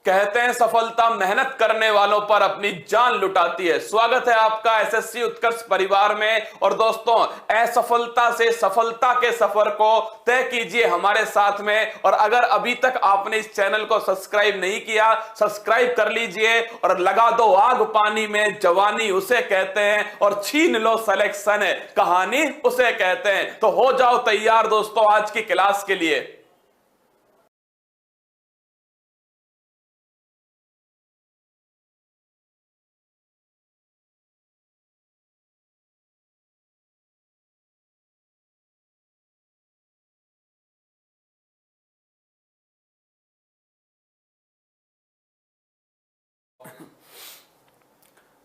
कहते हैं सफलता मेहनत करने वालों पर अपनी जान लुटाती है। स्वागत है आपका एसएससी उत्कर्ष परिवार में। और दोस्तों, असफलता से सफलता के सफर को तय कीजिए हमारे साथ में। और अगर अभी तक आपने इस चैनल को सब्सक्राइब नहीं किया, सब्सक्राइब कर लीजिए और लगा दो आग पानी में, जवानी उसे कहते हैं और छीन लो सिलेक्शन है, कहानी उसे कहते हैं। तो हो जाओ तैयार दोस्तों आज की क्लास के लिए।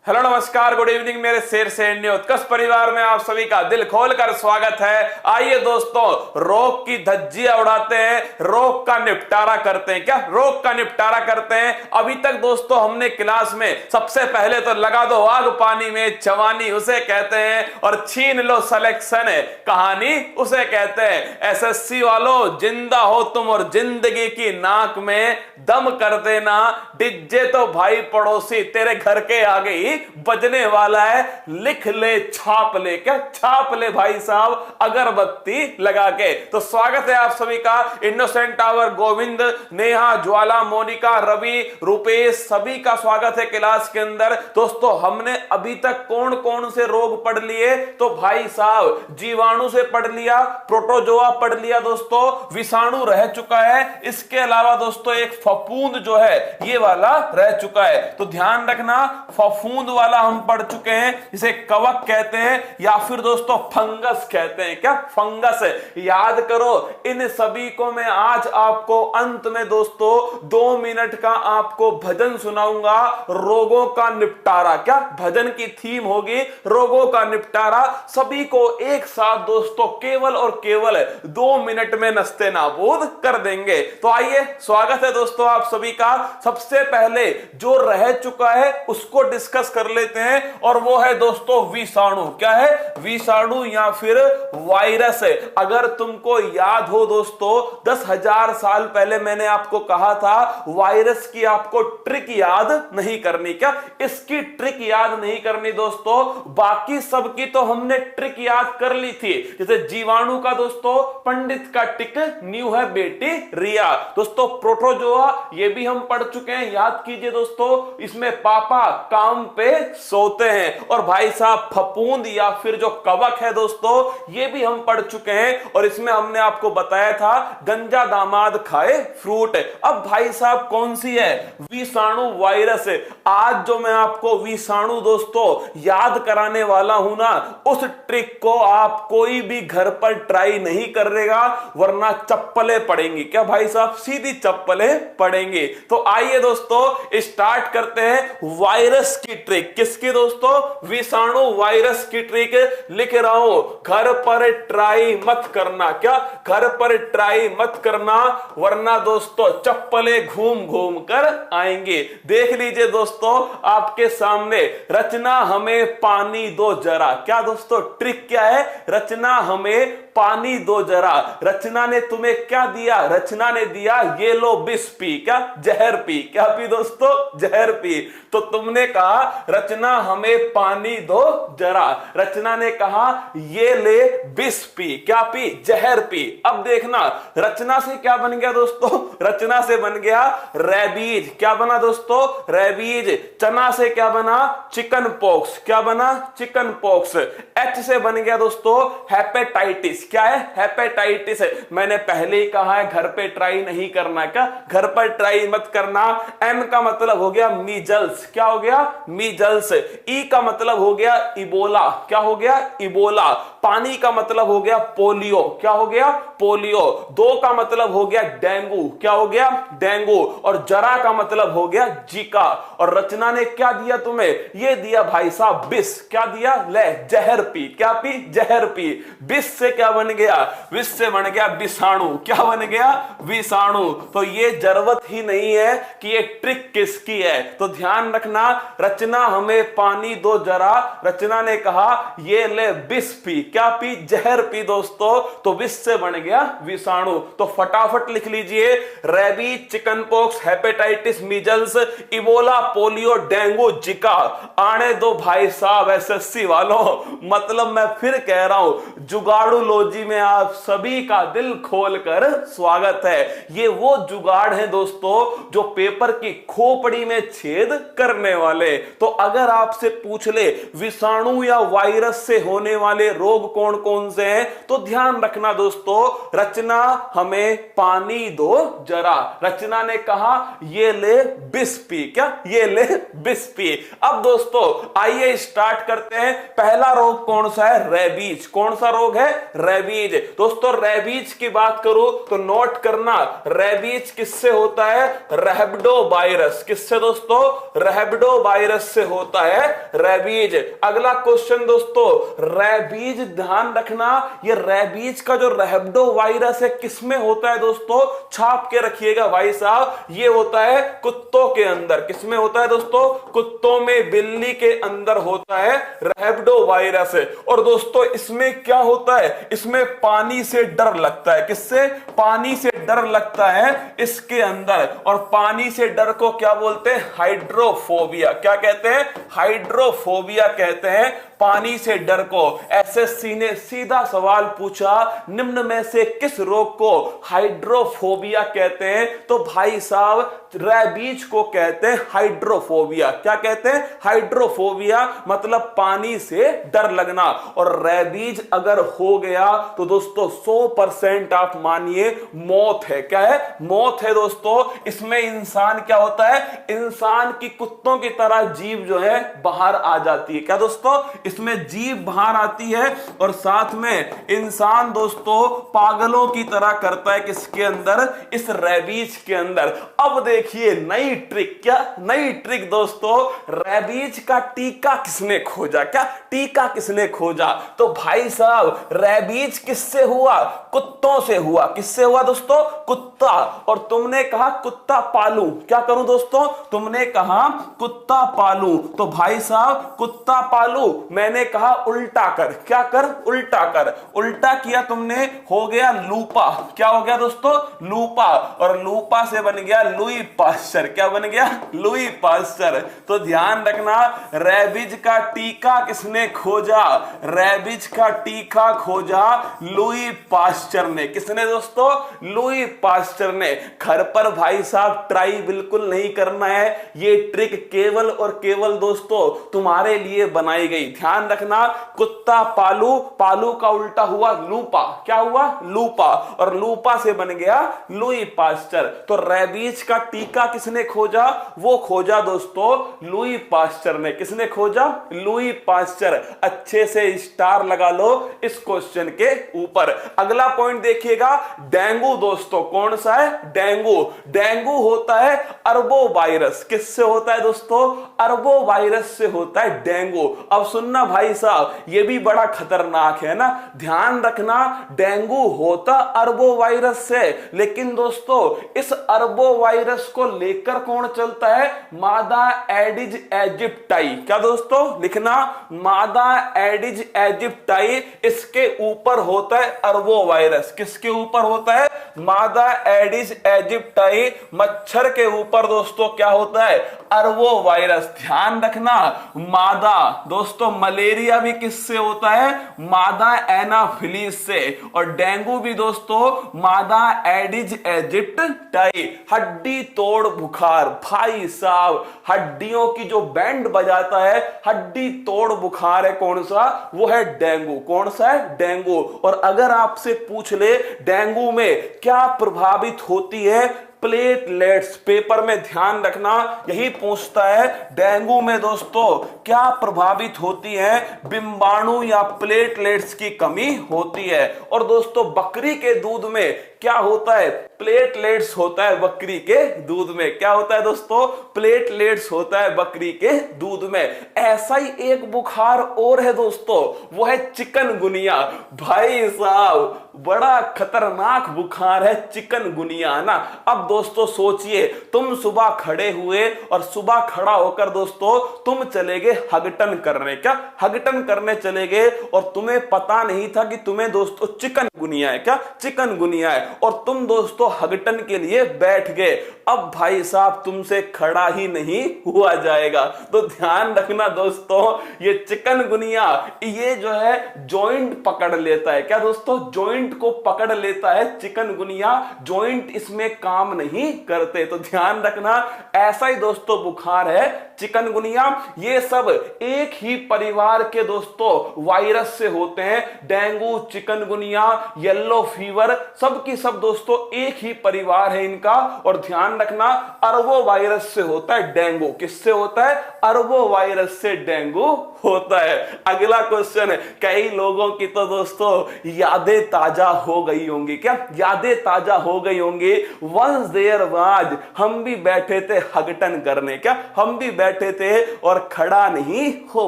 हेलो नमस्कार गुड इवनिंग मेरे शेर से उत्कर्ष परिवार में आप सभी का दिल खोलकर स्वागत है। आइए दोस्तों, रोग की धज्जियां उड़ाते हैं, रोग का निपटारा करते हैं। क्या रोग का निपटारा करते हैं? अभी तक दोस्तों हमने क्लास में सबसे पहले तो लगा दो आग पानी में, जवानी उसे कहते हैं और छीन लो सिलेक्शन है, कहानी उसे कहते हैं। एसएससी वालों, जिंदा हो तुम और जिंदगी की नाक में दम कर देना, डिज्जे तो भाई पड़ोसी तेरे घर के आगे ही बजने वाला है, लिख ले छाप ले। क्या छाप ले भाई साहब अगरबत्ती लगा के। तो स्वागत है आप सभी का। इनोसेंट टावर, गोविंद, नेहा, ज्वाला, मोनिका, रवि, रुपेश, सभी का स्वागत है क्लास के अंदर। दोस्तों, हमने अभी तक कौन कौन से रोग पढ़ लिए? तो भाई साहब, जीवाणु से पढ़ लिया, प्रोटोजोआ पढ़ लिया दोस्तों, विषाणु रह चुका है। इसके अलावा दोस्तों एक फफूंद जो है ये वाला रह चुका है। तो ध्यान रखना, फफूंद वाला हम पढ़ चुके हैं, इसे कवक कहते हैं या फिर दोस्तों फंगस कहते हैं। क्या फंगस है? याद करो। इन सभी को मैं आज आपको अंत में दोस्तों 2 मिनट का आपको भजन सुनाऊंगा, रोगों का निपटारा। क्या भजन की थीम होगी? रोगों का निपटारा। सभी को एक साथ दोस्तों केवल और केवल 2 मिनट में नस्ते नाबूद कर देंगे। तो आइए, स्वागत है दोस्तों आप सभी का। सबसे पहले जो रह चुका है उसको डिस्कस कर लेते हैं और वो है दोस्तों विषाणु। क्या है? विषाणु या फिर वायरस है। अगर तुमको याद हो दोस्तों, 10,000 साल पहले मैंने आपको कहा था वायरस की आपको ट्रिक याद नहीं करनी। क्या इसकी ट्रिक याद नहीं करनी दोस्तों? बाकी सब की तो हमने ट्रिक याद कर ली थी। जैसे जीवाणु का दोस्तों पंडित का टिक न्यू है बेटी रिया। दोस्तों प्रोटोजोआ ये भी हम पढ़ चुके हैं, याद कीजिए दोस्तों। इसमें पापा काम पे सोते हैं। और भाई साहब फफूंद या फिर जो कवक है दोस्तों ये भी हम पढ़ चुके हैं और इसमें हमने आपको बताया था गंजा दामाद खाए फ्रूट। अब भाई साहब कौन सी है? विषाणु वायरस। आज जो मैं आपको विषाणु दोस्तों याद कराने वाला हूं ना, उस ट्रिक को आप कोई भी घर पर ट्राई नहीं करेगा वरना चप्पलें पड़ेंगी। क्या भाई साहब? सीधी चप्पलें पड़ेंगी। तो आइए दोस्तों स्टार्ट करते हैं वायरस की ट्रिक। किसकी दोस्तों? विषाणु वायरस की ट्रिक लिख रहा हूं। घर पर ट्राई मत करना। क्या घर पर ट्राई मत करना वरना दोस्तों चप्पलें घूम घूम कर आएंगे। देख लीजिए दोस्तों आपके सामने, रचना हमें पानी दो जरा। क्या दोस्तों ट्रिक क्या है? रचना हमें पानी दो जरा। रचना ने तुम्हें क्या दिया? रचना ने दिया ये लो विष पी। क्या? जहर पी। क्या पी दोस्तों? जहर पी। तो तुमने कहा रचना हमें पानी दो जरा। रचना ने कहा ये ले विष पी। क्या पी? जहर पी। अब देखना रचना से क्या बन गया दोस्तों? रचना से बन गया रेबीज। क्या बना दोस्तों? रेबीज। चना से क्या बना? Chicken pox. क्या बना? Chicken pox. एच से बन गया दोस्तों हेपेटाइटिस। क्या है? हेपेटाइटिस। मैंने पहले ही कहा है घर पे ट्राई नहीं करना। क्या घर पर ट्राई मत करना। एम का मतलब हो गया मीजल्स। क्या हो गया? मीजल्स। ई का मतलब हो गया इबोला। क्या हो गया? इबोला। पानी का मतलब हो गया पोलियो। क्या हो गया? पोलियो। 2 का मतलब हो गया डेंगू। क्या हो गया? डेंगू। और जरा का मतलब हो गया जीका। और रचना ने क्या दिया तुम्हें? ये दिया भाई साहब विष। क्या दिया? ले जहर पी। क्या पी? जहर पी। विष से क्या बन गया? विष से बन गया विषाणु। क्या बन गया? विषाणु। तो ये जरूरत ही नहीं है कि ये ट्रिक किसकी है, तो ध्यान रखना। रचना हमें पानी दो जरा, रचना ने कहा ये ले विष पी। क्या पी? जहर पी दोस्तों। तो विष से बन गया विषाणु। तो फटाफट लिख लीजिए, rabies, chicken pox, hepatitis, measles, Ebola, polio, dengue, जिका। आने दो भाई साहब एसएससी वालों, मतलब मैं फिर कह रहा हूं, जुगाड़ूलॉजी में आप सभी का दिल खोलकर स्वागत है। ये वो जुगाड़ है दोस्तों जो पेपर की खोपड़ी में छेद करने वाले। तो अगर आपसे पूछ ले विषाणु या वायरस से होने वाले रोग कौन कौन से हैं, तो ध्यान रखना दोस्तों, रचना हमें पानी दो जरा। रचना ने कहा ये ले विष पी। क्या? ये ले विष पी। अब दोस्तों आइए स्टार्ट करते हैं। पहला रोग कौन सा है? रेबीज। कौन सा रोग है? रेबीज। दोस्तों रेबीज की बात करूं तो नोट करना, रेबीज किससे होता है? रैबिडो वायरस। किससे दोस्तों? रैबिडो वायरस से होता है रेबीज। अगला क्वेश्चन दोस्तों, रेबीज, ध्यान रखना, ये रेबीज का जो रैबिडो वायरस है किसमें होता है दोस्तों? छाप के रखिएगा भाई साहब, ये होता है कुत्तों के अंदर। किसमें होता है दोस्तों? कुत्तों में, बिल्ली के अंदर होता है रैबिडो वायरस। और दोस्तों इसमें क्या होता है? इसमें पानी से डर लगता है। किससे? पानी से डर लगता है इसके अंदर। और पानी से डर को क्या बोलते हैं? हाइड्रोफोबिया। क्या कहते हैं? हाइड्रोफोबिया कहते हैं पानी से डर को। एसएससी ने सीधा सवाल पूछा, निम्न में से किस रोग को हाइड्रोफोबिया कहते हैं? तो भाई साहब रेबीज को कहते हैं हाइड्रोफोबिया। क्या कहते हैं? हाइड्रोफोबिया, मतलब पानी से डर लगना। और रेबीज अगर हो गया तो दोस्तों 100% आप मानिए मौत है। क्या है? मौत है दोस्तों। इसमें इंसान क्या होता है? इंसान की कुत्तों की तरह जीभ जो है बाहर आ जाती है। क्या दोस्तों? इसमें जीभ बाहर आती है और साथ में इंसान दोस्तों पागलों की तरह करता है। किसके अंदर? इस रेबीज के अंदर। अब देखिए नई ट्रिक। क्या नई ट्रिक दोस्तों? रेबीज का टीका किसने खोजा? क्या टीका किसने खोजा? तो भाई साहब रेबीज किससे हुआ? कुत्तों से हुआ। किससे हुआ दोस्तों? कुत्ता। और तुमने कहा कुत्ता पालू। क्या करूं दोस्तों? तुमने कहा कुत्ता पालू। तो भाई साहब कुत्ता पालू, मैंने कहा उल्टा कर। क्या कर? उल्टा कर। उल्टा किया तुमने, हो गया लूपा। क्या हो गया दोस्तों? लूपा। और लूपा से बन गया लुई पास्चर। क्या बन गया? Louis Pasteur. तो ध्यान रखना, रेबीज का टीका किसने खोजा? रेबीज का टीका खोजा लुई पास्चर ने। किसने दोस्तों? लुई पास्चर ने। घर पर भाई साहब ट्राई बिल्कुल नहीं करना है, ये ट्रिक केवल और केवल दोस्तों तुम्हारे लिए बनाई गई। ध्यान रखना, कुत्ता पालू, पालू का उल्टा हुआ लूपा। क्या हुआ? लूपा। और लूपा से बन गया लुई पास्चर। तो रेबीज का टीका किसने खोजा? वो खोजा दोस्तों लुई पास्चर ने। किसने खोजा? Louis Pasteur. अच्छे से स्टार लगा लो इस क्वेश्चन के ऊपर। अगला पॉइंट देखिएगा, डेंगू दोस्तों। कौन सा है? डेंगू। डेंगू होता है अरबो वायरस। किससे होता है दोस्तों? अरबो वायरस से होता है डेंगू। अब सुनना भाई साहब, ये भी बड़ा खतरनाक है ना, ध्यान रखना, डेंगू होता अरबो वायरस से, लेकिन दोस्तों इस अरबो वायरस को लेकर कौन चलता है? मादा एडिज इजिप्टाई। क्या दोस्तों? लिखना, मादा एडिज इजिप्टाई, इसके ऊपर होता है अरबो वायरस। किसके ऊपर होता है? मादा एडिज इजिप्टाई, मच्छर के ऊपर दोस्तों क्या होता है? अरबो वायरस। ध्यान रखना, मादा दोस्तों, मलेरिया भी किससे होता है? मादा एनाफिलीज से। और डेंगू भी दोस्तों मादा एडिज इजिप्टाई। हड्डी तोड़ बुखार, भाई साहब हड्डियों की जो बैंड बजाता है, हड्डी तोड़ बुखार है कौन सा? वो है डेंगू। कौन सा है? डेंगू। और अगर आपसे पूछ ले डेंगू में क्या प्रभावित होती है? प्लेटलेट्स। पेपर में ध्यान रखना यही पूछता है, डेंगू में दोस्तों क्या प्रभावित होती है? बिंबाणु या प्लेटलेट्स की कमी होती है। और दोस्तों बकरी के दूध में क्या होता है? प्लेटलेट्स होता है बकरी के दूध में। क्या होता है दोस्तों? प्लेटलेट्स होता है बकरी के दूध में। ऐसा ही एक बुखार और है दोस्तों, वो है चिकनगुनिया। भाई साहब बड़ा खतरनाक बुखार है चिकनगुनिया ना। अब दोस्तों सोचिए, तुम सुबह खड़े हुए और सुबह खड़ा होकर दोस्तों तुम चले गए हगटन करने। क्या? हगटन करने चले गए और तुम्हें पता नहीं था कि तुम्हें दोस्तों चिकनगुनिया है। क्या? चिकनगुनिया है। और तुम दोस्तों हगटन के लिए बैठ गए। अब भाई साहब तुमसे खड़ा ही नहीं हुआ जाएगा। तो ध्यान रखना दोस्तों, ये चिकनगुनिया ये जो है जॉइंट पकड़ लेता है। क्या दोस्तों? जॉइंट को पकड़ लेता है चिकनगुनिया। जॉइंट इसमें काम नहीं करते। तो ध्यान रखना, ऐसा ही दोस्तों बुखार है चिकनगुनिया। ये सब एक ही परिवार के दोस्तों वायरस से होते हैं। डेंगू, चिकनगुनिया, येलो फीवर, सब की सब दोस्तों एक ही परिवार है इनका। और ध्यान रखना, अरबो वायरस से होता है डेंगू। किससे होता है? अरबो वायरस से डेंगू होता है। अगला क्वेश्चन है, कई लोगों की तो दोस्तों यादें ताजा हो गई होंगी। क्या? यादें ताजा हो गई होंगी। वंस देयर वाज, हम भी बैठे थे हगटन करने। क्या? हम भी बैठे थे और खड़ा नहीं हो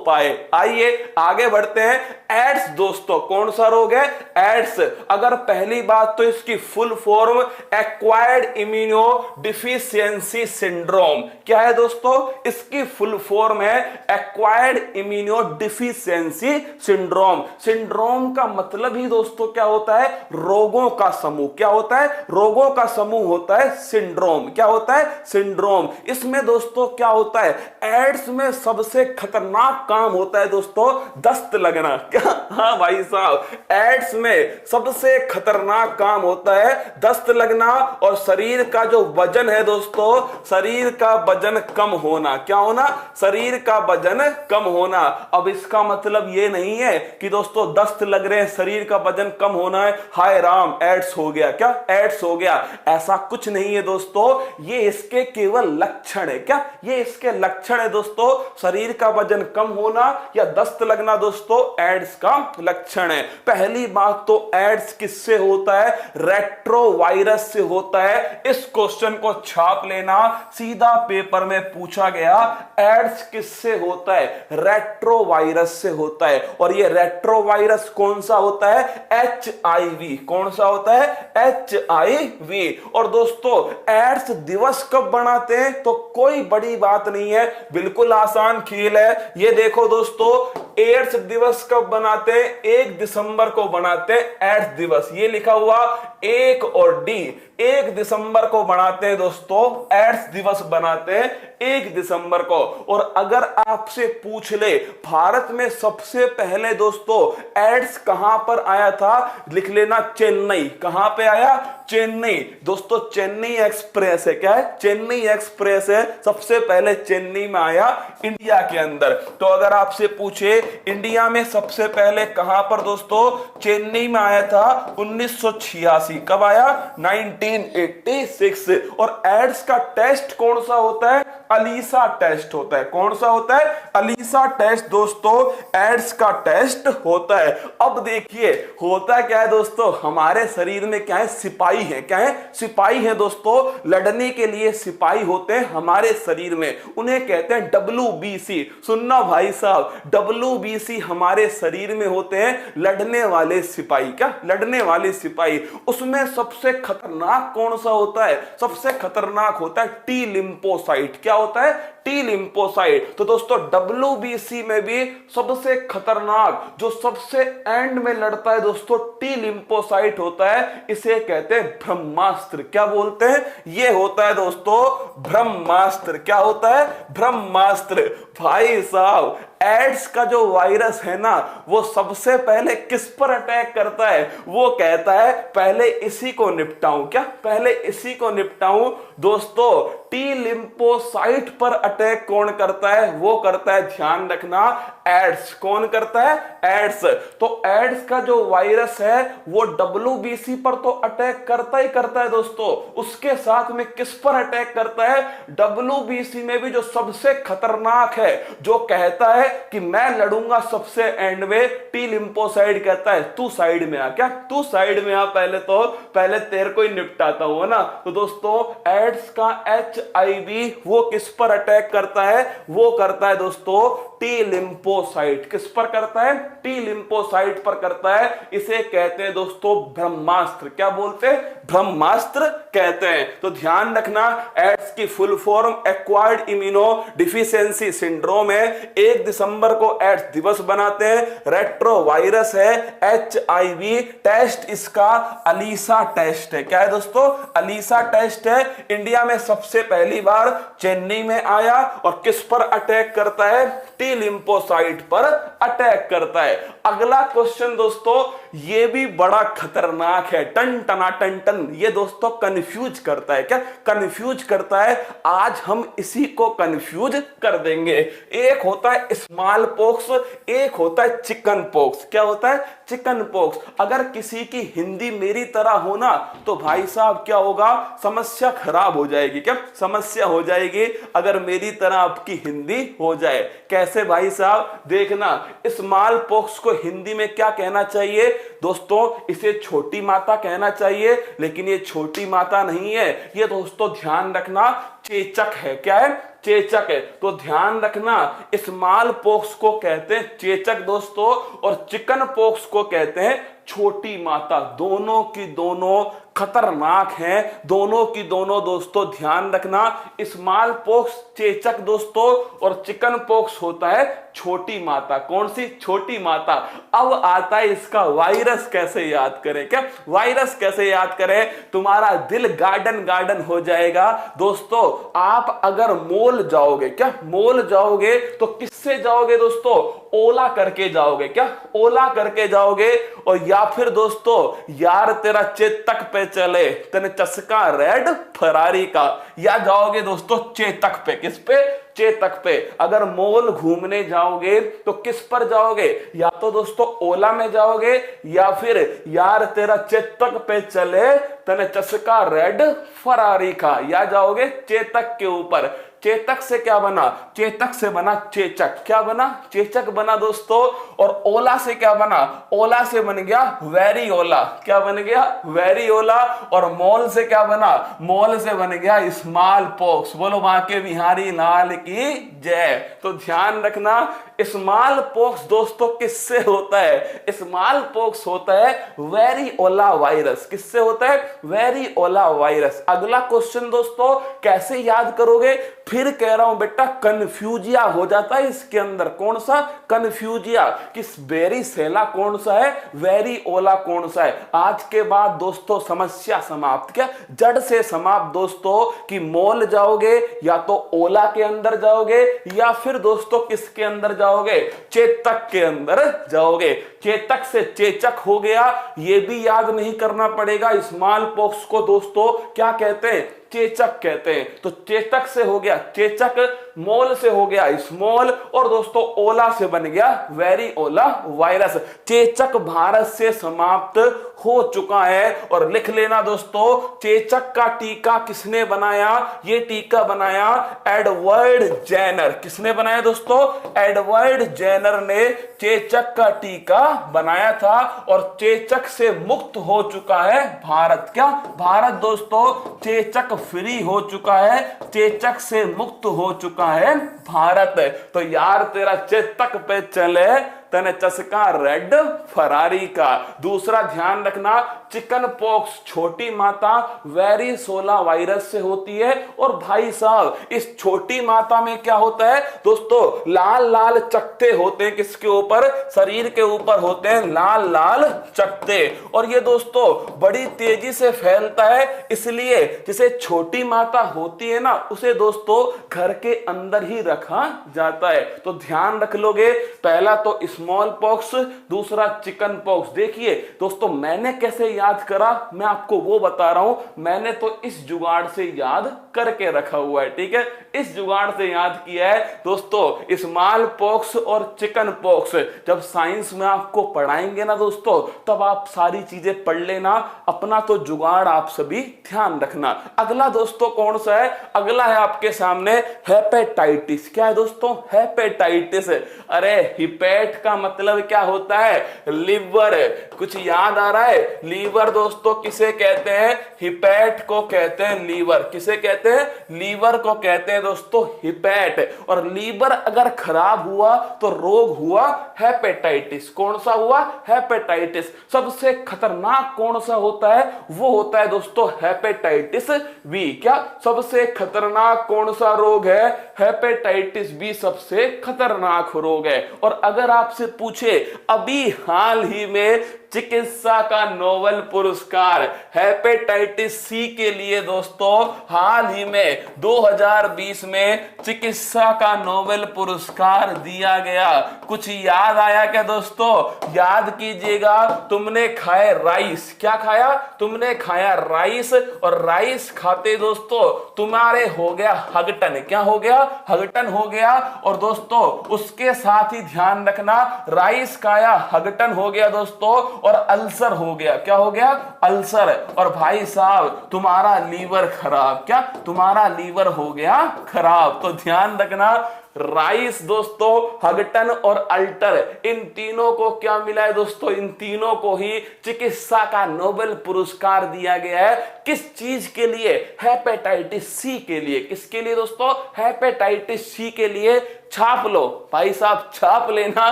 पाए। आइए आगे बढ़ते हैं। एड्स दोस्तों कौन सा रोग है? एड्स। अगर पहली बात तो इसकी full form acquired immuno deficiency syndrome. क्या है दोस्तों? इसकी फुल फॉर्म है acquired immuno deficiency syndrome. Syndrome का मतलब ही दोस्तों क्या होता है? रोगों का समूह। क्या होता है? रोगों का समूह होता है सिंड्रोम। क्या होता है? सिंड्रोम। इसमें दोस्तों क्या होता है? एड्स में सबसे खतरनाक काम होता है दोस्तों दस्त लगना। क्या? हाँ भाई साहब, एड्स में सबसे खतरनाक काम होता है दस्त लगना और शरीर का जो वजन है दोस्तों, शरीर का वजन कम होना। क्या होना? शरीर का वजन कम होना। अब इसका मतलब ये नहीं है कि दोस्तों दस्त लग रहे हैं, शरीर का वजन कम होना है, हाय राम एड्स हो गया। क्या? एड्स हो गया, ऐसा कुछ नहीं है दोस्तों। ये इसके केवल लक्षण है। क्या? ये इसके लक्षण है दोस्तों। शरीर का वजन कम होना या दस्त लगना दोस्तों एड्स का लक्षण है। पहली बात तो एड्स किससे होता है? रेट्रोवायरस से होता है। इस क्वेश्चन को छाप लेना, सीधा पेपर में पूछा गया एड्स किससे होता है? रेट्रोवायरस से होता है। और ये रेट्रोवायरस कौन सा होता है? HIV। कौन सा होता है? HIV। और दोस्तों एड्स दिवस कब बनाते हैं? तो कोई बड़ी बात नहीं है, बिल्कुल आसान खेल है। ये देखो दोस्तों, एड्स दिवस कब बनाते हैं? 1 दिसंबर को बनाते हैं एड्स दिवस। ये लिखा हुआ 1 और D, 1 दिसंबर को बनाते हैं दोस्तों एड्स दिवस बनाते हैं 1 दिसंबर को। और अगर आपसे पूछ ले भारत में सबसे पहले दोस्तों एड्स कहां पर आया था, लिख लेना चेन्नई। कहां पे आया? चेन्नई। दोस्तों चेन्नई एक्सप्रेस है। क्या है? चेन्नई एक्सप्रेस है, सबसे पहले चेन्नई में आया इंडिया के अंदर। तो अगर आपसे पूछे इंडिया में सबसे पहले कहां पर दोस्तों? चेन्नई में आया था 1986। कब आया? 1986। और एड्स का टेस्ट कौन सा होता है? अलीसा टेस्ट होता है। कौन सा होता है? अलीसा टेस्ट दोस्तों एड्स का टेस्ट होता है। अब देखिए होता क्या है दोस्तों, हमारे शरीर में क्या है? सिपाही है। क्या है? सिपाही है दोस्तों। लड़ने के लिए सिपाही होते हैं हमारे शरीर में, उन्हें कहते हैं WBC। सुनना भाई साहब, WBC हमारे शरीर में होते हैं लड़ने वाले सिपाही। क्या? लड़ने वाले सिपाही। उसमें सबसे खतरनाक कौन सा होता है? सबसे खतरनाक होता है टी लिम्फोसाइट। क्या होता है? T lymphocyte. तो दोस्तों WBC में भी सबसे खतरनाक जो सबसे एंड में लड़ता है दोस्तों टी लिम्फोसाइट होता है, इसे कहते हैं ब्रह्मास्त्र। क्या बोलते हैं? ये होता है दोस्तों ब्रह्मास्त्र। क्या होता है? ब्रह्मास्त्र। भाई साहब एड्स का जो वायरस है ना, वो सबसे पहले किस पर अटैक करता है? वो कहता है पहले इसी को निपटाऊं। क्या? पहले इसी को निपटाऊं। दोस्तों टी लिम्फोसाइट पर अटैक कौन करता है? वो करता है, ध्यान रखना, एड्स। कौन करता है? एड्स। तो एड्स का जो वायरस है वो WBC पर तो अटैक करता ही करता है दोस्तों, उसके साथ में किस पर अटैक करता है? WBC में भी जो सबसे खतरनाक है, जो कहता है कि मैं लड़ूंगा सबसे एंड में, टी लिम्फोसाइट कहता है तू साइड में आ। क्या तू साइड में आ, पहले तेरे को ही निपटाता हूं ना। तो दोस्तों एड्स का HIV वो किस पर अटैक करता है? वो करता है दोस्तों टी लिम्फोसाइट। किस पर करता है? टी लिम्फोसाइट पर करता है। इसे कहते हैं दोस्तों ब्रह्मास्त्र। क्या बोलते हैं? ब्रह्मास्त्र कहते हैं। तो ध्यान रखना, एड्स की full form acquired immuno deficiency syndrome है। 1 दिसंबर को एड्स दिवस बनाते हैं। रेट्रोवायरस है, HIV। टेस्ट इसका अलीसा टेस्ट है। क्या है दोस्तों? अलीसा टेस्ट है। इंडिया में सबसे पहली बार चेन्नई में आया और किस पर अटैक करता है? टी लिम्फोसाइट पर अटैक करता है। अगला क्वेश्चन दोस्तों ये भी बड़ा खतरनाक है, टन टना टन टन। ये दोस्तों कंफ्यूज करता है। क्या कंफ्यूज करता है? आज हम इसी को कंफ्यूज कर देंगे। एक होता है स्मॉल पॉक्स, एक होता है चिकन पॉक्स। क्या होता है? Chicken pox. अगर किसी की हिंदी मेरी तरह हो ना तो भाई साहब क्या होगा? समस्या खराब हो जाएगी। क्या समस्या हो जाएगी अगर मेरी तरह आपकी हिंदी हो जाए? कैसे भाई साहब? देखना, स्मॉल पॉक्स को हिंदी में क्या कहना चाहिए दोस्तों? इसे छोटी माता कहना चाहिए, लेकिन ये छोटी माता नहीं है, ये दोस्तों ध्यान रखना चेचक है। क्या है? चेचक है। तो ध्यान रखना, स्मॉल पॉक्स को कहते हैं चेचक दोस्तों, और चिकन पॉक्स को कहते हैं छोटी माता। दोनों की दोनों खतरनाक हैं, दोनों की दोनों दोस्तों ध्यान रखना। स्मॉल पॉक्स चेचक दोस्तों और चिकन पॉक्स होता है छोटी माता। कौन सी? छोटी माता। अब आता है इसका वायरस कैसे याद करें। क्या वायरस कैसे याद करें? तुम्हारा दिल गार्डन गार्डन हो जाएगा दोस्तों। आप अगर मॉल जाओगे, क्या मॉल जाओगे तो किससे जाओगे दोस्तों? ओला करके जाओगे। क्या ओला करके जाओगे? और या फिर दोस्तों यार तेरा चेतक पे चले, तेने चस्का रेड फरारी का, या जाओगे दोस्तों चेतक पे। किस पे? चेतक पे। अगर मॉल घूमने जाओगे तो किस पर जाओगे? या तो दोस्तों ओला में जाओगे, या फिर यार तेरा चेतक पे चले, तेने चस्का रेड फरारी का, या जाओगे चेतक के ऊपर। चेतक से क्या बना? चेतक से बना चेचक। क्या बना? चेचक बना दोस्तों। और ओला से क्या बना? ओला से बन गया वेरी ओला। क्या बन गया? वेरी ओला। और मॉल से क्या बना? मॉल से बन गया स्मॉल पॉक्स। बोलो वहां के बिहारी लाल की जय। तो ध्यान रखना, स्मॉल पॉक्स दोस्तों किससे होता है? स्मॉल पॉक्स होता है वेरी ओला वायरस। किससे होता है? वेरी ओला वायरस। अगला क्वेश्चन दोस्तों कैसे याद करोगे? फिर कह रहा हूं बेटा, कन्फ्यूजिया हो जाता है इसके अंदर। कौन सा? कन्फ्यूजिया। किस वेरी सेला कौन सा है? वेरी ओला कौन सा है? आज के बाद दोस्तों समस्या समाप्त। क्या जड़ से समाप्त दोस्तों, कि मॉल जाओगे या तो ओला के अंदर जाओगे, या फिर दोस्तों किसके अंदर जाओगे? चेतक के अंदर जाओगे। चेतक से चेचक हो गया, ये भी याद नहीं करना पड़ेगा। स्मॉल पॉक्स को दोस्तों क्या कहते हैं? चेचक कहते हैं। तो चेचक से हो गया चेचक, मॉल से हो गया स्मॉल, और दोस्तों ओला से बन गया वेरी ओला वायरस। चेचक भारत से समाप्त हो चुका है। और लिख लेना दोस्तों, चेचक का टीका किसने बनाया? ये टीका बनाया एडवर्ड जेनर। किसने बनाया दोस्तों? एडवर्ड जेनर ने चेचक का टीका बनाया था। और चेचक से मुक्त हो चुका है भारत। क्या भारत दोस्तों चेचक फ्री हो चुका है, चेचक से मुक्त हो चुका है भारत। तो यार तेरा चेतक पे चले, तने चस्का रेड फरारी का। दूसरा ध्यान रखना, चिकन पॉक्स छोटी माता वेरी सोला वायरस से होती है। और भाई साहब इस छोटी माता में क्या होता है दोस्तों? लाल लाल चकते होते हैं। किसके ऊपर? शरीर के ऊपर होते हैं लाल लाल चकते। और ये दोस्तों बड़ी तेजी से फैलता है, इसलिए जिसे छोटी माता होती है ना, उसे दोस्तों घर के अंदर ही रखा जाता है। तो ध्यान रख लोगे, पहला तो स्मॉल पॉक्स, दूसरा चिकन पॉक्स। देखिए दोस्तों मैंने कैसे याद करा, मैं आपको वो बता रहा हूं। मैंने तो इस जुगाड़ से याद करके रखा हुआ है, ठीक है, इस जुगाड़ से याद किया है दोस्तों। स्मॉल पॉक्स और चिकन पॉक्स जब साइंस में आपको पढ़ाएंगे ना दोस्तों, तब आप सारी चीजें पढ़ लेना, अपना तो जुगाड़ आप सभी ध्यान रखना। अगला दोस्तों कौन सा है? अगला है आपके सामने हेपेटाइटिस। क्या है दोस्तों? हेपेटाइटिस। अरे हिपेट का मतलब क्या होता है? लिवर। कुछ याद आ रहा है? लीवर दोस्तों किसे कहते हैं? हिपेट को कहते हैं लीवर। किसे कहते हैं? लीवर को कहते हैं दोस्तों हिपेट। और लीवर अगर खराब हुआ तो रोग हुआ हेपेटाइटिस। कौन सा हुआ? हेपेटाइटिस। सबसे खतरनाक कौन सा होता है? वो होता है दोस्तों हेपेटाइटिस बी। क्या सबसे खतरनाक कौन सा रोग है? हेपेटाइटिस बी सबसे खतरनाक रोग है। और अगर आपसे पूछे अभी हाल ही में चिकित्सा का नोबेल पुरस्कार हेपेटाइटिस सी के लिए दोस्तों हाल ही में 2020 में चिकित्सा का नोबेल पुरस्कार दिया गया। कुछ याद आया क्या दोस्तों? याद कीजिएगा, तुमने खाए राइस। क्या खाया? तुमने खाया राइस। और राइस खाते दोस्तों तुम्हारे हो गया हगटन। क्या हो गया? हगटन हो गया। और दोस्तों उसके साथ ही ध्यान रखना, राइस खाया, हगटन हो गया दोस्तों, और अल्सर हो गया। क्या हो गया? अल्सर। और भाई साहब तुम्हारा लीवर खराब। क्या? तुम्हारा लीवर हो गया खराब। तो ध्यान रखना, राइस दोस्तों, हगटन और अल्टर, इन तीनों को क्या मिला है दोस्तों? इन तीनों को ही चिकित्सा का नोबेल पुरस्कार दिया गया है। किस चीज के लिए? हेपेटाइटिस सी के लिए। किसके लिए दोस्तों? हेपेटाइटिस सी के लिए। छाप लो भाई साहब, छाप लेना।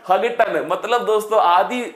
हगटन मतलब दोस्तों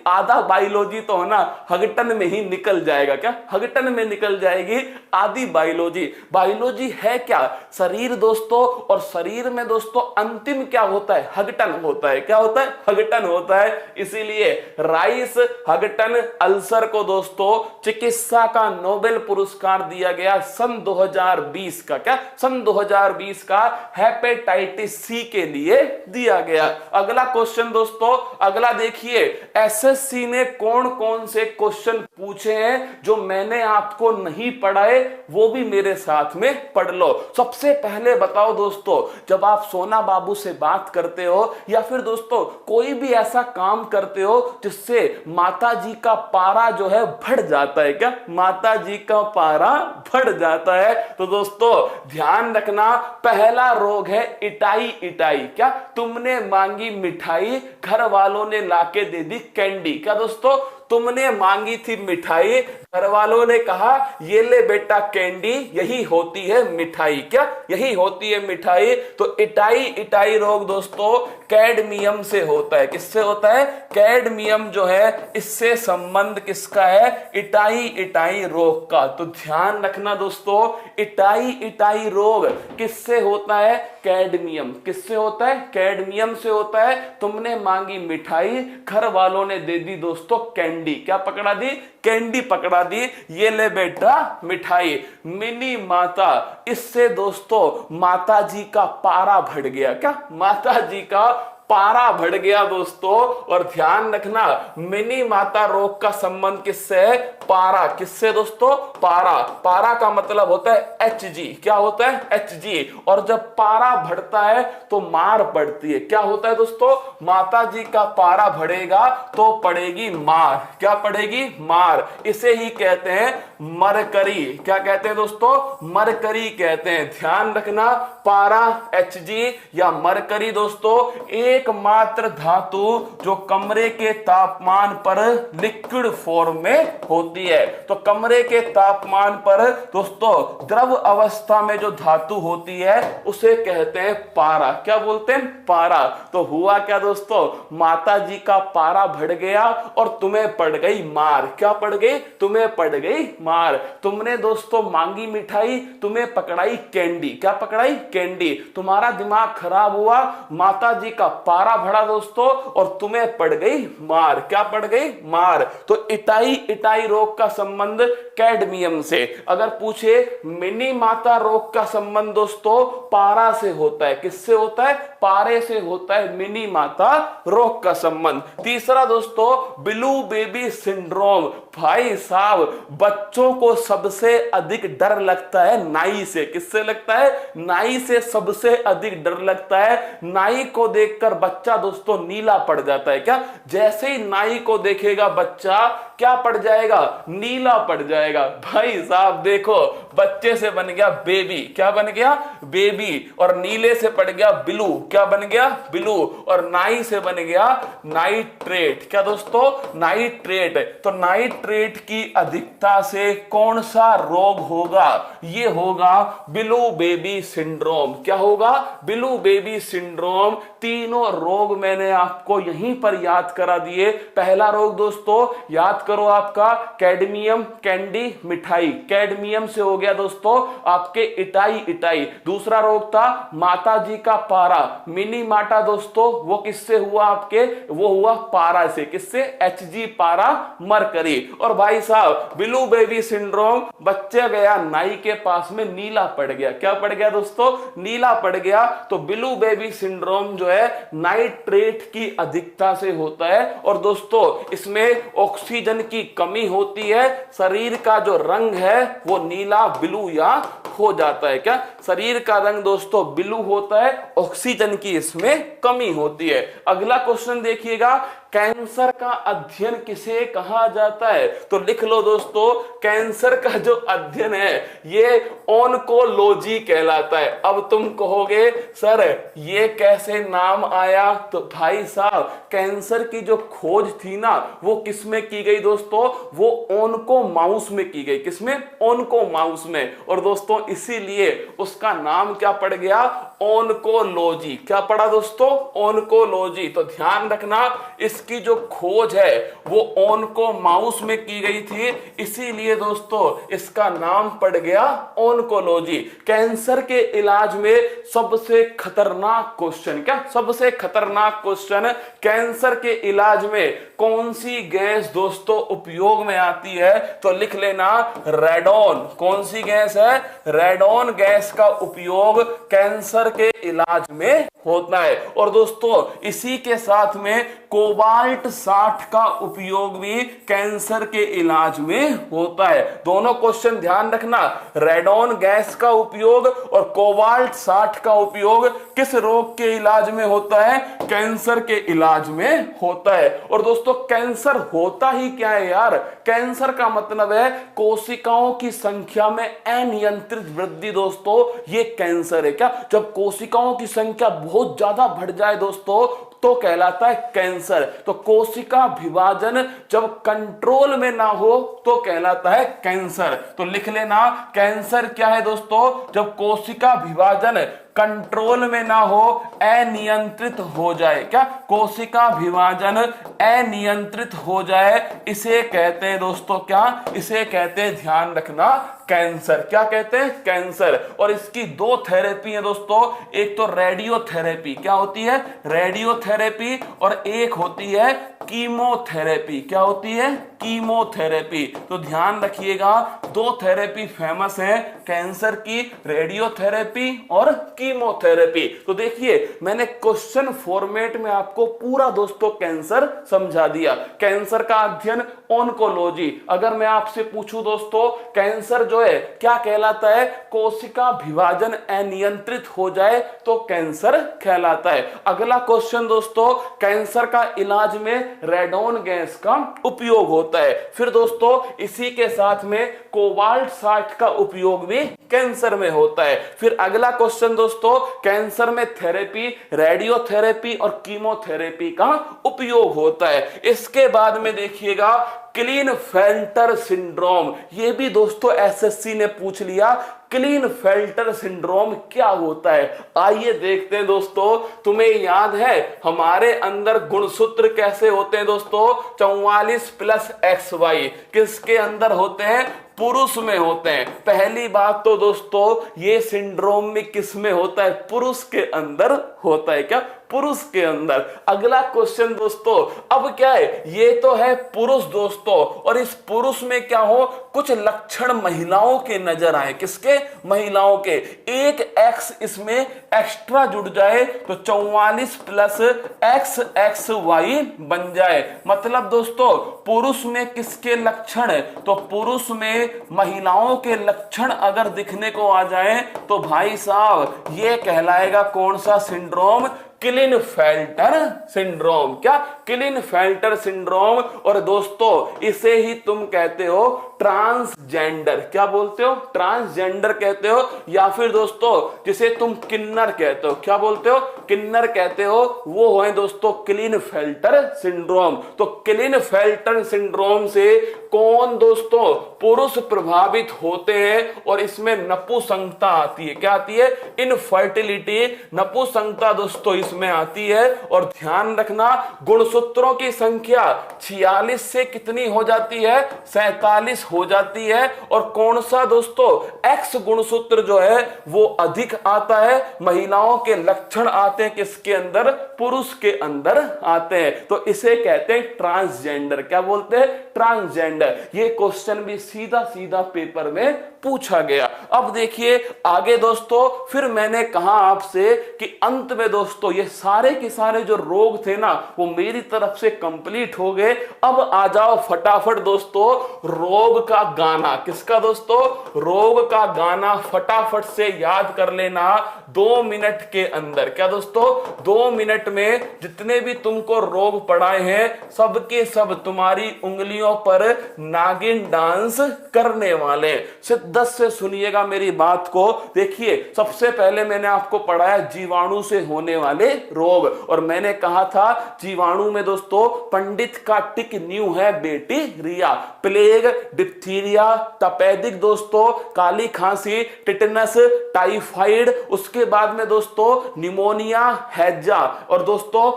आधा बायोलॉजी तो है ना हगटन में ही निकल जाएगा। क्या? हगटन में निकल जाएगी आधी बायोलॉजी। बायोलॉजी है क्या? शरीर दोस्तों। और शरीर में दोस्तों अंतिम क्या होता है? हगटन होता है। क्या होता है? हगटन होता है। इसीलिए राइस, हगटन, अल्सर को दोस्तों चिकित्सा का नोबेल पुरस्कार दिया गया सन 2020 का। क्या? सन 2020 का हेपेटाइटिस सी के लिए दिया गया। अगला क्वेश्चन दोस्तों, अगला देखिए, एसएससी ने कौन कौन से क्वेश्चन पूछे हैं जो मैंने आपको नहीं पढ़ाए, वो भी मेरे साथ में पढ़ लो। सबसे पहले बताओ दोस्तों, जब आप सोना बाबू से बात करते हो या फिर दोस्तों कोई भी ऐसा काम करते हो जिससे माता जी का पारा जो है बढ़ जाता है, क्या माता जी का पारा बढ़ जाता है, तो दोस्तों ध्यान रखना, पहला रोग है इटाई। इटाई क्या? तुमने मांगी मिठाई, घर वालों ने लाके दे दी कैंडी। क्या दोस्तों? तुमने मांगी थी मिठाई, घर वालों ने कहा ये ले बेटा कैंडी, यही होती है मिठाई। क्या? यही होती है मिठाई। तो इटाई, इटाई रोग दोस्तों कैडमियम से होता है। किससे होता है? कैडमियम जो है, इससे संबंध किसका है? इटाई, इटाई रोग का। तो ध्यान रखना दोस्तों, इटाई, इटाई रोग किससे होता है? कैडमियम। किससे होता है? कैडमियम से होता है। तुमने मांगी मिठाई, घर वालों ने दे दी दोस्तों कैंडी। क्या पकड़ा दी? कैंडी पकड़ा दी, ये ले बेटा मिठाई। मिनी माता, इससे दोस्तों माता जी का पारा बढ़ गया। क्या? माता जी का पारा बढ़ गया दोस्तों। और ध्यान रखना, मिनी माता रोग का संबंध किससे है? पारा। किससे दोस्तों? पारा। पारा का मतलब होता है Hg। क्या होता है? Hg। और जब पारा बढ़ता है तो मार पड़ती है। क्या होता है दोस्तों? माता जी का पारा बढ़ेगा तो पड़ेगी मार। क्या पड़ेगी? मार। इसे ही कहते हैं मरकरी। क्या कहते हैं दोस्तों? मरकरी कहते हैं। ध्यान रखना, पारा, Hg या मरकरी दोस्तों एकमात्र धातु जो कमरे के तापमान पर लिक्विड फॉर्म में होती है। तो कमरे के तापमान पर दोस्तों द्रव अवस्था में जो धातु होती है उसे कहते हैं पारा। क्या बोलते हैं? पारा। तो हुआ क्या दोस्तों? माता जी का पारा बढ़ गया और तुम्हें पड़ गई मार। क्या पड़ गई? तुम्हें पड़ गई मार। तुमने दोस्तों मांगी मिठाई, तुम्हें पकड़ाई कैंडी। क्या पकड़ाई? कैंडी। तुम्हारा दिमाग खराब हुआ, माता जी का पारा बढ़ा दोस्तों और तुम्हें पड़ गई मार। क्या पड़ गई? मार। तो इटाई इटाई रोग का संबंध कैडमियम से। अगर पूछे मिनी माता रोग का संबंध दोस्तों पारा से होता है। किससे होता है? पारे से होता है मिनी माता रोग का संबंध। तीसरा दोस्तों ब्लू बेबी सिंड्रोम। भाई साहब बच्चों को सबसे अधिक डर लगता है नाई से। किससे लगता है? नाई से सबसे अधिक डर लगता है। नाई को देखकर बच्चा दोस्तों नीला पड़ जाता है। क्या? जैसे ही नाई को देखेगा बच्चा क्या पड़ जाएगा? नीला पड़ जाएगा। भाई साहब देखो बच्चे से बन गया बेबी। क्या बन गया? बेबी। और नीले से पड़ गया ब्लू। क्या बन गया? ब्लू। और नाई से बन गया नाइट्रेट। क्या दोस्तों? नाइट्रेट। तो नाइट्रेट की अधिकता से कौन सा रोग होगा? ये होगा ब्लू बेबी सिंड्रोम। क्या होगा? Blue baby syndrome. तीनों रोग मैंने आपको यहीं पर याद करा दिए। पहला रोग दोस्तों याद करो आपका कैडमियम, कैंडी मिठाई। कैडमियम से हो गया दोस्तों आपके इटाई इटाई। दूसरा रोग था माता जी का पारा, मिनी माटा दोस्तों। वो किससे हुआ आपके? वो हुआ पारा से। किससे? HG पारा मरकरी। और भाई साहब ब्लू बेबी सिंड्रोम, बच्चा गया नाई के पास में नीला पड़ गया। क्या पड़ गया दोस्तों? नीला पड़ गया। तो ब्लू बेबी सिंड्रोम जो है नाइट्रेट की अधिकता से होता है। और दोस्तों इसमें ऑक्सीजन की कमी होती है। शरीर का जो रंग है वो नीला ब्लू या हो जाता है। क्या? शरीर का रंग दोस्तों ब्लू होता है, ऑक्सीजन की इसमें कमी होती है। अगला क्वेश्चन देखिएगा, कैंसर का अध्ययन किसे कहा जाता है? तो लिख लो दोस्तों कैंसर का जो अध्ययन है ये ऑन्कोलॉजी कहलाता है। अब तुम कहोगे सर ये कैसे नाम आया? तो भाई साहब कैंसर की जो खोज थी ना वो किसमें की गई दोस्तों? वो ऑन्को माउस में की गई। किसमें? ऑन्को माउस में। और दोस्तों इसीलिए उसका नाम क्या पड़ गया? ऑन्कोलॉजी। क्या पड़ा दोस्तों? ऑन्कोलॉजी। तो ध्यान रखना इसकी जो खोज है वो ऑन्को माउस में की गई थी, इसीलिए दोस्तों इसका नाम पड़ गया ऑन्कोलॉजी। कैंसर के इलाज में सबसे खतरनाक क्वेश्चन। क्या? सबसे खतरनाक क्वेश्चन, कैंसर के इलाज में कौन सी गैस दोस्तों उपयोग में आती है? तो लिख लेना रेडॉन। कौन सी गैस है? रेडॉन गैस का उपयोग कैंसर के इलाज में होता है। और दोस्तों इसी के साथ में कोबाल्ट 60 का उपयोग भी कैंसर के इलाज में होता है। दोनों क्वेश्चन ध्यान रखना, रेडॉन गैस का उपयोग और कोबाल्ट 60 का उपयोग किस रोग के इलाज में होता है? कैंसर के इलाज में होता है। और दोस्तों कैंसर होता ही क्या है यार? कैंसर का मतलब है कोशिकाओं की संख्या में अनियंत्रित वृद्धि दोस्तों, ये कैंसर है। क्या? जब कोशिकाओं की संख्या बहुत ज्यादा बढ़ जाए दोस्तों तो कहलाता है कैंसर। तो कोशिका विभाजन जब कंट्रोल में ना हो तो कहलाता है कैंसर। तो लिख लेना कैंसर क्या है दोस्तों? जब कोशिका विभाजन कंट्रोल में ना हो, अनियंत्रित हो जाए। क्या? कोशिका विभाजन अनियंत्रित हो जाए, इसे कहते हैं दोस्तों क्या? इसे कहते हैं, ध्यान रखना, कैंसर। क्या कहते हैं? कैंसर। और इसकी दो थेरेपी है दोस्तों, एक तो रेडियोथेरेपी। क्या होती है? रेडियोथेरेपी। और एक होती है कीमोथेरेपी। क्या होती है? कीमोथेरेपी। तो ध्यान रखिएगा दो थेरेपी फेमस है कैंसर की, रेडियोथेरेपी और कीमोथेरेपी। तो देखिए मैंने क्वेश्चन फॉर्मेट में आपको पूरा दोस्तों कैंसर समझा दिया। कैंसर का अध्ययन ऑन्कोलॉजी। अगर मैं आपसे पूछूं दोस्तों कैंसर जो है क्या कहलाता है? कोशिका विभाजन अनियंत्रित हो जाए तो कैंसर कहलाता है। अगला क्वेश्चन दोस्तों, कैंसर का इलाज में रेडॉन गैस का उपयोग होता है। फिर दोस्तों इसी के साथ में कोबाल्ट 60 का उपयोग भी कैंसर में होता है। फिर अगला क्वेश्चन दोस्तों, कैंसर में थेरेपी, रेडियोथेरेपी और कीमोथेरेपी का उपयोग होता है। इसके बाद में देखिएगा क्लीनफेल्टर सिंड्रोम। ये भी दोस्तों एसएससी ने पूछ लिया, क्लीनफेल्टर सिंड्रोम क्या होता है? आइए देखते हैं दोस्तों। तुम्हें याद है हमारे अंदर गुणसूत्र कैसे होते हैं दोस्तों? 44 + XY किसके अंदर होते हैं? पुरुष में होते हैं। पहली बात तो दोस्तों ये सिंड्रोम में किस में होता है? पुरुष के अंदर होता है। क्या? पुरुष के अंदर। अगला क्वेश्चन दोस्तों, अब क्या है, ये तो है पुरुष दोस्तों, और इस पुरुष में क्या हो, कुछ लक्षण महिलाओं के नजर आए। किसके? महिलाओं के। एक एक्स इसमें एक्स्ट्रा जुड़ जाए तो 44 प्लस एक्स एक्स वाई बन जाए। मतलब दोस्तों पुरुष में किसके लक्षण है, तो पुरुष में महिलाओं के लक्षण अगर दिखने को आ जाए तो भाई साहब ये कहलाएगा कौन सा सिंड्रोम? क्लिनफेल्टर सिंड्रोम। क्या? क्लिनफेल्टर सिंड्रोम। और दोस्तों इसे ही तुम कहते हो ट्रांसजेंडर। क्या बोलते हो? ट्रांसजेंडर कहते हो, या फिर दोस्तों जिसे तुम किन्नर कहते हो। क्या बोलते हो? किन्नर कहते हो। वो है दोस्तों क्लिनफेल्टर सिंड्रोम। तो क्लिनफेल्टर सिंड्रोम से कौन दोस्तों? पुरुष प्रभावित होते हैं, और इसमें नपुंसकता आती है। क्या आती है? इनफर्टिलिटी, नपुंसकता दोस्तों इसमें आती है। और ध्यान रखना गुणसूत्रों की संख्या 46 से कितनी हो जाती है? 47 हो जाती है। और कौन सा दोस्तों? एक्स गुणसूत्र जो है वो अधिक आता है। महिलाओं के लक्षण आते हैं किसके अंदर? पुरुष के अंदर आते हैं। तो इसे कहते हैं ट्रांसजेंडर। क्या बोलते हैं? ट्रांसजेंडर। ये क्वेश्चन भी सीधा सीधा पेपर में पूछा गया। अब देखिए आगे दोस्तों, फिर मैंने कहा आपसे कि अंत में दोस्तों ये सारे के सारे जो रोग थे ना वो मेरी तरफ से कंप्लीट हो गए। अब आ जाओ फटाफट दोस्तों रोग का गाना। किसका दोस्तों? रोग का गाना फटाफट से याद कर लेना 2 मिनट के अंदर। क्या दोस्तों? 2 मिनट में जितने भी तुमको रोग पढ़ाए हैं सबके सब तुम्हारी उंगलियों पर नागिन डांस करने वाले। शिद्दत से सुनिएगा मेरी बात को। देखिए सबसे पहले मैंने आपको पढ़ाया जीवाणु से होने वाले रोग, और मैंने कहा था जीवाणु में दोस्तों पंडित का टिक न्यू है बेटी रिया। प्लेग, डिप्थीरिया, तपेदिक दोस्तों, काली खांसी, टिटनस, टाइफाइड, उसके बाद में दोस्तों निमोनिया, हैजा, और दोस्तों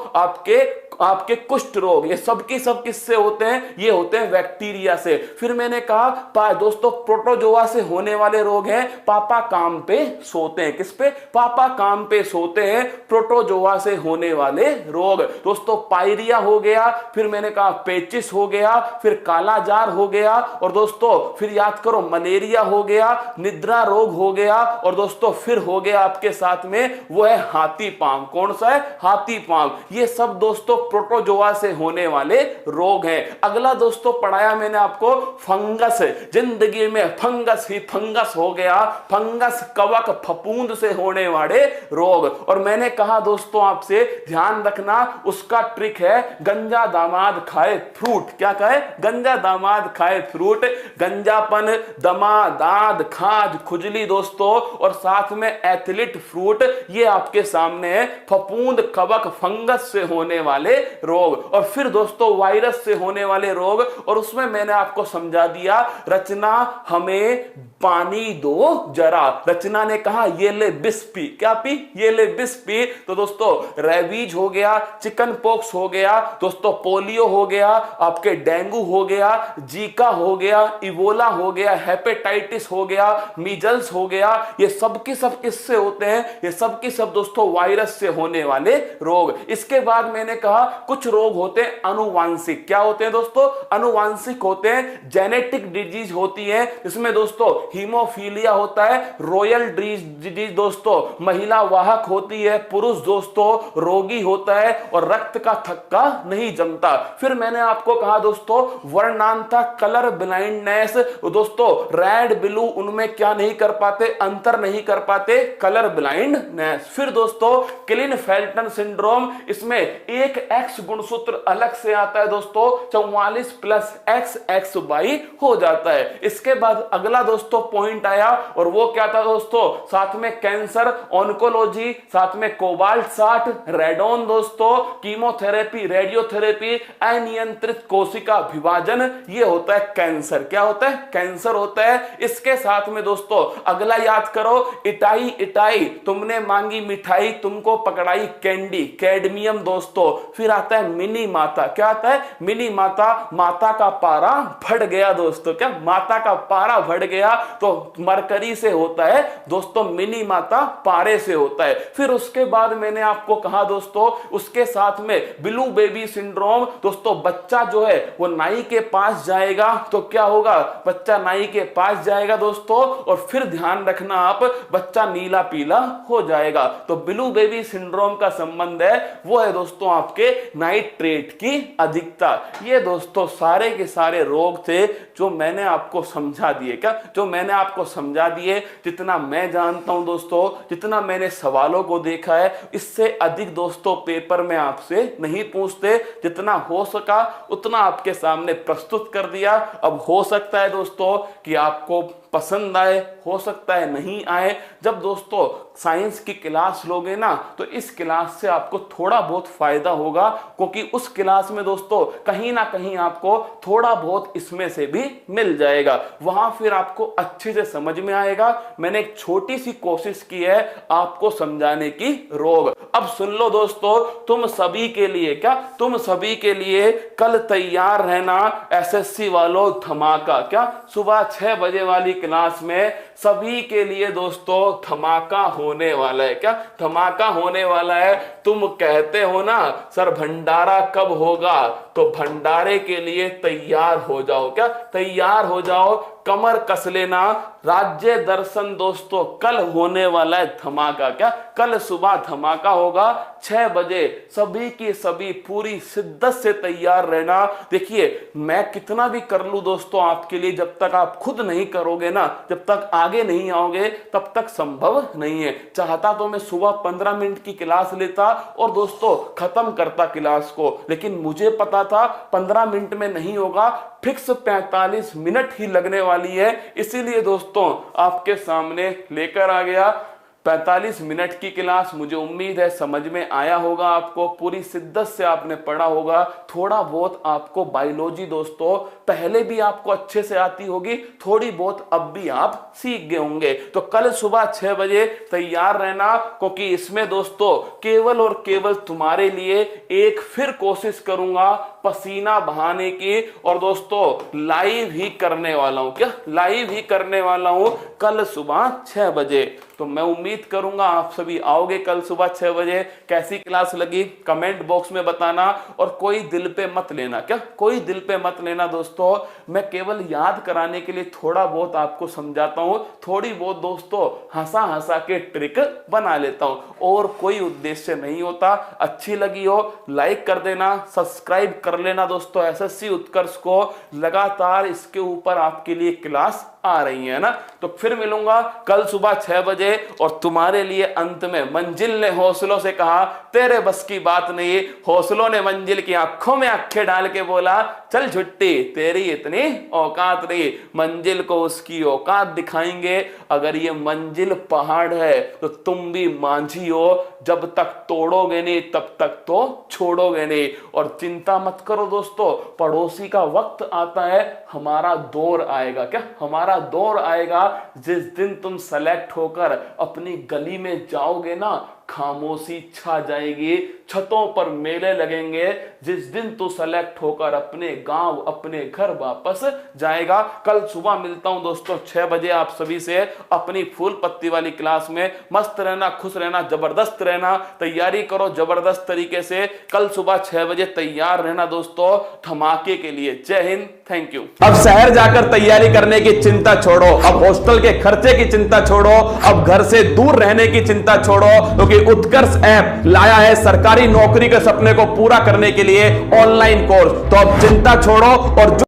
आपके कुष्ठ रोग, ये सब की सब किससे होते हैं? ये होते हैं बैक्टीरिया से। फिर मैंने कहा दोस्तों प्रोटोजोआ से होने वाले रोग हैं पापा काम पे सोते हैं। किस पे? पापा काम पे सोते हैं। प्रोटोजोआ से होने वाले रोग दोस्तों पायरिया हो गया, फिर मैंने कहा पेचिस हो गया, फिर कालाजार हो गया, और दोस्तों फिर याद करो मलेरिया हो गया, निद्रा रोग हो गया, और दोस्तों फिर हो गया आपके साथ में वो है हाथी पांव। कौन सा है? हाथी पांव। ये सब दोस्तों प्रोटोजोआ से होने वाले रोग हैं। अगला दोस्तों पढ़ाया मैंने आपको फंगस। जिंदगी में फंगस ही फंगस हो गया। फंगस, कवक, फफूंद से होने वाले रोग। और मैंने कहा दोस्तों आपसे ध्यान रखना, उसका ट्रिक है गंजा दामाद खाए फ्रूट। क्या कहे? गंजा दामाद खाए फ्रूट। गंजापन, दमा, दाद, खाज, खुजली दोस्तों, और साथ में एथलीट फ्रूट, ये आपके सामने है। फफूंद, कवक, फंगस से होने वाले रोग। और फिर दोस्तों वायरस से होने वाले रोग, और उसमें मैंने आपको समझा दिया रचना हमें पानी दो जरा। रचना ने कहा ये ले बिस पी। क्या पी? ये ले बिस पी। तो दोस्तों रेबीज हो गया, चिकन पॉक्स हो गया दोस्तों, पोलियो हो गया, आपके डेंगू हो गया, जीका हो गया, इबोला हो गया, हेपेटाइटिस हो गया, मीजल्स हो गया, ये सब की सब किससे होते हैं? ये सब की सब दोस्तों वायरस से होने वाले रोग। इसके बाद मैंने कहा कुछ रोग होते हैं अनुवांशिक। क्या होते हैं दोस्तों? अनुवांशिक होते हैं। जेनेटिक डिजीज होती है, इसमें दोस्तों हीमोफीलिया होता है, रॉयल डिजीज दोस्तों महिला वाहक होती है, पुरुष दोस्तों रोगी होता है, और रक्त का थक्का नहीं जमता। फिर मैंने आपको कहा दोस्तों वर्णांता, कलर ब्लाइंडनेस दोस्तों, रेड ब्लू उनमें क्या नहीं कर पाते? अंतर नहीं कर पाते, कलर ब्लाइंडनेस। फिर दोस्तों क्लिनफेल्टर सिंड्रोम, इसमें एक एक्स गुणसूत्र अलग से आता है दोस्तों, 44 प्लस एक्स एक्स वाई हो जाता है। इसके बाद अगला दोस्तों पॉइंट आया, और वो क्या था दोस्तों? साथ में कैंसर, ऑन्कोलॉजी, साथ में कोबाल्ट 60, रेडोन दोस्तों, कीमोथेरेपी रेडियोथेरेपी, अनियंत्रित कोशिका विभाजन, ये होता है कैंसर। क्या होता है? कैंसर होता है। इसके साथ में दोस्तों अगला याद करो, इटाई इटाई, तुमने मांगी मिठाई तुमको पकड़ाई कैंडी, कैडमियम दोस्तों। फिर आता है मिनी माता। क्या आता है? मिनी माता, माता का पारा बढ़ गया दोस्तों। क्या? माता का पारा बढ़ गया तो मरकरी से होता है दोस्तों, मिनी माता पारे से होता है। फिर उसके बाद मैंने आपको कहा दोस्तों, उसके साथ में ब्लू बेबी सिंड्रोम दोस्तों, बच्चा जो है वो नाई के पास जाएगा तो क्या होगा? बच्चा नाई के पास जाएगा दोस्तों, और फिर ध्यान रखना आप, बच्चा नीला पीला हो जाएगा। तो ब्लू बेबी सिंड्रोम का संबंध है वो है दोस्तों आपके नाइट्रेट की अधिकता। ये दोस्तों सारे के सारे रोग थे जो मैंने आपको समझा दिए। क्या? जो मैंने आपको समझा दिए, जितना मैं जानता हूं दोस्तों, जितना मैंने सवालों को देखा है, इससे अधिक दोस्तों पेपर में आपसे नहीं पूछते। जितना हो सका उतना आपके सामने प्रस्तुत कर दिया। अब हो सकता है दोस्तों कि आपको पसंद आए, हो सकता है नहीं आए। जब दोस्तों साइंस की क्लास लोगे ना, तो इस क्लास से आपको थोड़ा बहुत फायदा होगा, क्योंकि उस क्लास में दोस्तों कहीं ना कहीं आपको थोड़ा बहुत इसमें से भी मिल जाएगा। वहां फिर आपको अच्छे से समझ में आएगा। मैंने एक छोटी सी कोशिश की है आपको समझाने की रोग। अब सुन लो दोस्तों, तुम सभी के लिए, क्या तुम सभी के लिए कल तैयार रहना एसएससी वालों धमाका। क्या? सुबह 6 बजे वाली क्लास में सभी के लिए दोस्तों धमाका होने वाला है। क्या? धमाका होने वाला है। तुम कहते हो ना सर भंडारा कब होगा, तो भंडारे के लिए तैयार हो जाओ। क्या? तैयार हो जाओ, कमर कस लेना। राज्य दर्शन दोस्तों कल होने वाला है धमाका। क्या? कल सुबह धमाका होगा 6 बजे। सभी की सभी पूरी शिद्दत से तैयार रहना। देखिए मैं कितना भी कर लूं दोस्तों आपके लिए, जब तक आप खुद नहीं करोगे ना, जब तक आगे नहीं आओगे, तब तक संभव नहीं है। चाहता तो मैं सुबह 15 मिनट की क्लास लेता और दोस्तों खत्म करता क्लास को, लेकिन मुझे पता था 15 मिनट में नहीं होगा, फिक्स 45 मिनट ही लगने वाली है। इसीलिए दोस्तों आपके सामने लेकर आ गया 45 मिनट की क्लास। मुझे उम्मीद है समझ में आया होगा आपको, पूरी शिद्दत से आपने पढ़ा होगा। थोड़ा बहुत आपको बायोलॉजी दोस्तों पहले भी आपको अच्छे से आती होगी, थोड़ी बहुत अब भी आप सीख गए होंगे। तो कल सुबह 6 बजे तैयार रहना, क्योंकि इसमें दोस्तों केवल और केवल तुम्हारे लिए एक फिर कोशिश करूंगा पसीना बहाने की, और दोस्तों लाइव ही करने वाला हूं। क्या? लाइव ही करने वाला हूं कल सुबह 6 बजे। तो मैं उम्मीद करूंगा आप सभी आओगे कल सुबह 6 बजे। कैसी क्लास लगी कमेंट बॉक्स में बताना, और कोई दिल पे मत लेना। क्या? कोई दिल पे मत लेना दोस्तों, मैं केवल याद कराने के लिए थोड़ा बहुत आपको समझाता हूं, थोड़ी बहुत दोस्तों हंसा हंसा के ट्रिक बना लेता हूं, और कोई उद्देश्य नहीं होता। अच्छी लगी हो लाइक कर देना, सब्सक्राइब कर लेना दोस्तों। एसएससी उत्कर्ष को लगातार इसके ऊपर आपके लिए क्लास आ रही है ना। तो फिर मिलूंगा कल सुबह 6 बजे, और तुम्हारे लिए अंत में मंजिल ने हौसलों से कहा तेरे बस की बात नहीं। हौसलों ने मंजिल की आंखों में आंखें डाल के बोला चल झुट्टी तेरी इतनी औकात नहीं। मंजिल को उसकी औकात दिखाएंगे। अगर ये मंजिल पहाड़ है तो तुम भी मांझी हो, जब तक तोड़ोगे नहीं तब तक तो छोड़ोगे नहीं। और चिंता मत करो दोस्तों, पड़ोसी का वक्त आता है, हमारा दौर आएगा। क्या? हमारा दौर आएगा। जिस दिन तुम सेलेक्ट होकर अपनी गली में जाओगे ना, खामोशी छा जाएगी, छतों पर मेले लगेंगे। जिस दिन तू सेलेक्ट होकर अपने गांव अपने घर वापस जाएगा। कल सुबह मिलता हूं दोस्तों 6 बजे आप सभी से अपनी फूल पत्ती वाली क्लास में। मस्त रहना, खुश रहना, जबरदस्त रहना, तैयारी करो जबरदस्त तरीके से। कल सुबह 6 बजे तैयार रहना दोस्तों धमाके के लिए। जय हिंद, थैंक यू। अब शहर जाकर तैयारी करने की चिंता छोड़ो, अब हॉस्टल के खर्चे की चिंता छोड़ो, अब घर से दूर रहने की चिंता छोड़ो, क्योंकि उत्कर्ष ऐप लाया है सरकारी नौकरी के सपने को पूरा करने के लिए ऑनलाइन कोर्स। तो अब चिंता छोड़ो और